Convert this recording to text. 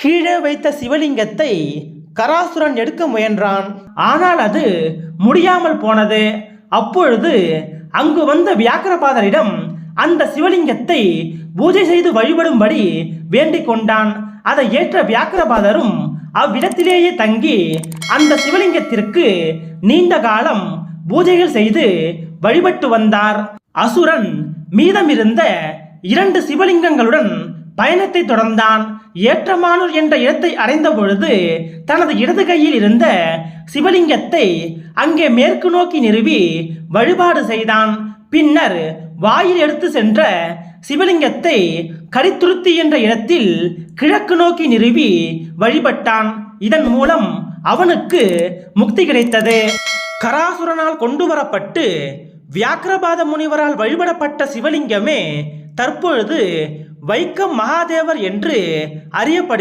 கீழே வைத்த சிவலிங்கத்தை கராசுரன் எடுக்க முயன்றான். ஆனால் அது முடியாமல் போனது. அப்பொழுது அங்கு வந்த வியாக்கிரபாதரிடம் அந்த சிவலிங்கத்தை பூஜை செய்து வழிபடும்படி வேண்டிக் கொண்டான். அதை ஏற்ற வியாக்கிரபாதரும் அவ்விடத்திலேயே தங்கி அந்த சிவலிங்கத்திற்கு நீண்ட காலம் பூஜைகள் செய்து வழிபட்டு வந்தார். அசுரன் மீதமிருந்த 2 சிவலிங்கங்களுடன் பயணத்தை தொடர்ந்தான். ஏற்றமானூர் என்ற இடத்தை அடைந்த பொழுது தனது இடது கையில் இருந்த சிவலிங்கத்தை அங்கே மேற்கு நோக்கி நிறுவி வழிபாடு செய்தான். பின்னர் வாயில் எடுத்து சென்ற சிவலிங்கத்தை கரித்துருத்தி என்ற இடத்தில் கிழக்கு நோக்கி நிறுவி வழிபட்டான். இதன் மூலம் அவனுக்கு முக்தி கிடைத்தது. கராசுரனால் கொண்டு வரப்பட்டு வியாக்கிரபாத முனிவரால் வழிபடப்பட்ட சிவலிங்கமே தற்பொழுது வைக்கம் மகாதேவர் என்று அறியப்படுகிறது.